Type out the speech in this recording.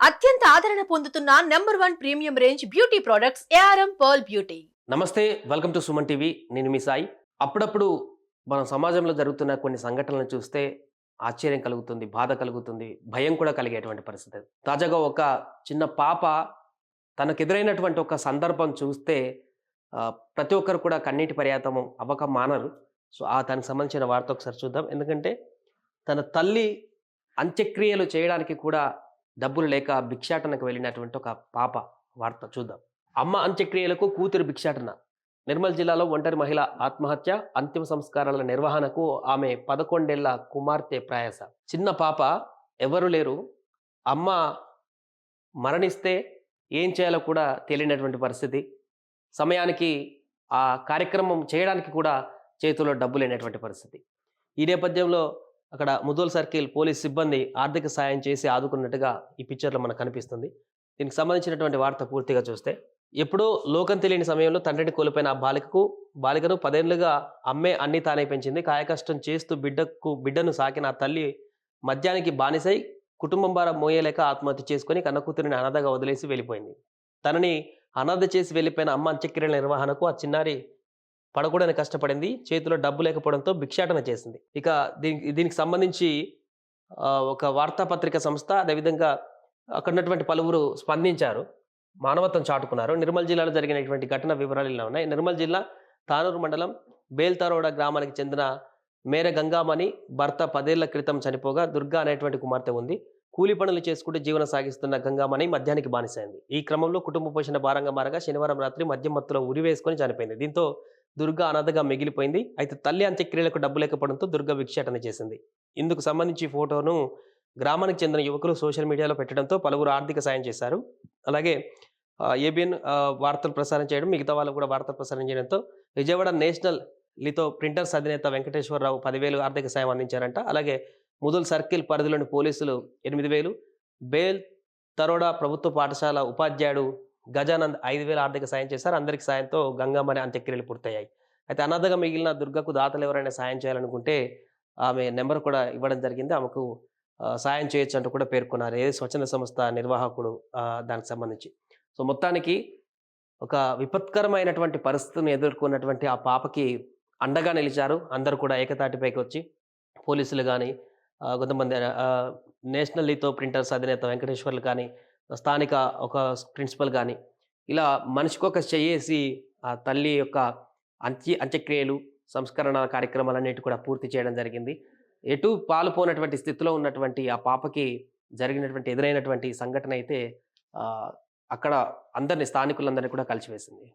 అత్యంత ఆదరణ పొందుతున్న #1 premium range beauty products ARM pearl beauty. నమస్తే, వెల్కమ్ టు సుమన్ టీవీ. నేను మీ సాయి. అప్పుడప్పుడు మన సమాజంలో జరుగుతున్న కొన్ని సంఘటనలను చూస్తే ఆశ్చర్యం కలుగుతుంది, బాధ కలుగుతుంది, భయం కూడా కలిగేటువంటి పరిస్థితి. తాజాగా ఒక చిన్న పాప తనకెదురైనటువంటి ఒక సందర్భం చూస్తే ప్రతి ఒక్కరు కూడా కన్నీటి పర్యాతము అవ్వక మానరు. సో, దానికి సంబంధించిన వార్త ఒకసారి చూద్దాం. ఎందుకంటే తన తల్లి అంత్యక్రియలు చేయడానికి కూడా డబ్బులు లేక భిక్షాటనకు వెళ్ళినటువంటి ఒక పాప వార్త చూద్దాం. అమ్మ అంత్యక్రియలకు కూతురు భిక్షాటన. నిర్మల్ జిల్లాలో ఒంటరి మహిళ ఆత్మహత్య, అంతిమ సంస్కారాల నిర్వహణకు ఆమె 11 ఏళ్ల కుమార్తె ప్రయాస. చిన్న పాప, ఎవరు లేరు. అమ్మ మరణిస్తే ఏం చేయాలో కూడా తెలియనటువంటి పరిస్థితి. సమయానికి ఆ కార్యక్రమం చేయడానికి కూడా చేతిలో డబ్బు లేనటువంటి పరిస్థితి. ఈ నేపథ్యంలో అక్కడ ముదోల్ సర్కిల్ పోలీస్ సిబ్బంది ఆర్థిక సాయం చేసి ఆదుకున్నట్టుగా ఈ పిక్చర్లో మనకు కనిపిస్తుంది. దీనికి సంబంధించినటువంటి వార్త పూర్తిగా చూస్తే, ఎప్పుడో లోకం తెలియని సమయంలో తండ్రిని కోల్పోయిన ఆ బాలికను 10 ఏళ్లుగా అమ్మే అన్ని తానే పెంచింది. కాయకష్టం చేస్తూ బిడ్డను సాకిన ఆ తల్లి మద్యానికి బానిసై కుటుంబం భారం మోయలేక ఆత్మహత్య చేసుకొని కన్న కూతురిని అనాథగా వదిలేసి వెళ్ళిపోయింది. తనని అనాథ చేసి వెళ్ళిపోయిన అమ్మ అంత్యక్రియల నిర్వహణకు ఆ చిన్నారి పడకూడని కష్టపడింది. చేతిలో డబ్బు లేకపోవడంతో భిక్షాటన చేసింది. ఇక దీనికి సంబంధించి ఒక వార్తాపత్రిక సంస్థ, అదేవిధంగా అక్కడ ఉన్నటువంటి పలువురు స్పందించారు, మానవత్వం చాటుకున్నారు. నిర్మల్ జిల్లాలో జరిగినటువంటి ఘటన వివరాలు ఇలా ఉన్నాయి. నిర్మల్ జిల్లా తానూరు మండలం బేల్తరోడ గ్రామానికి చెందిన మేర గంగామణి భర్త 10 ఏళ్ల క్రితం చనిపోగా దుర్గా అనేటువంటి కుమార్తె ఉంది. కూలి పనులు చేసుకుంటూ జీవనం సాగిస్తున్న గంగామణి మద్యానికి బానిసైంది. ఈ క్రమంలో కుటుంబ పోషణ భారంగా మారగా శనివారం రాత్రి మద్యం మత్తులో ఉరివేసుకొని చనిపోయింది. దీంతో దుర్గా అనాథగా మిగిలిపోయింది. అయితే తల్లి అంత్యక్రియలకు డబ్బు లేకపోవడంతో దుర్గా భిక్షాటన చేసింది. ఇందుకు సంబంధించి ఫోటోను గ్రామానికి చెందిన యువకులు సోషల్ మీడియాలో పెట్టడంతో పలువురు ఆర్థిక సాయం చేశారు. అలాగే ఏబిఎన్ వార్తలు ప్రసారం చేయడం, మిగతా వాళ్ళు కూడా వార్తలు ప్రసారం చేయడంతో విజయవాడ నేషనల్ లితో ప్రింటర్స్ అధినేత వెంకటేశ్వరరావు 10,000 ఆర్థిక సాయం అందించారంట. అలాగే ముదల్ సర్కిల్ పరిధిలోని పోలీసులు 8,000, బేల్ తరోడా ప్రభుత్వ పాఠశాల ఉపాధ్యాయుడు గజానంద్ 5,000 ఆర్థిక సాయం చేశారు. అందరికి సాయంతో గంగామణి అంత్యక్రియలు పూర్తయ్యాయి. అయితే అనాథగా మిగిలిన దుర్గకు దాతలు ఎవరైనా సాయం చేయాలనుకుంటే ఆమె నెంబర్ కూడా ఇవ్వడం జరిగింది. ఆమెకు సాయం చేయొచ్చు అంటూ కూడా పేర్కొన్నారు. ఏది స్వచ్ఛంద సంస్థ నిర్వాహకుడు దానికి సంబంధించి. సో, మొత్తానికి ఒక విపత్కరమైనటువంటి పరిస్థితిని ఎదుర్కొన్నటువంటి ఆ పాపకి అండగా నిలిచారు. అందరూ కూడా ఏకతాటిపైకి వచ్చి పోలీసులు కానీ, కొంతమంది నేషనల్ లితో ప్రింటర్స్ అధినేత వెంకటేశ్వర్లు కానీ, స్థానిక ఒక ప్రిన్సిపల్ కానీ, ఇలా మనిషికొక చెయ్యేసి ఆ తల్లి యొక్క అంత్యక్రియలు, సంస్కరణ కార్యక్రమాలన్నిటి కూడా పూర్తి చేయడం జరిగింది. ఎటు పాలుపోనటువంటి స్థితిలో ఉన్నటువంటి ఆ పాపకి ఎదురైనటువంటి సంఘటన అయితే అక్కడ స్థానికులందరినీ కూడా కలిచివేసింది.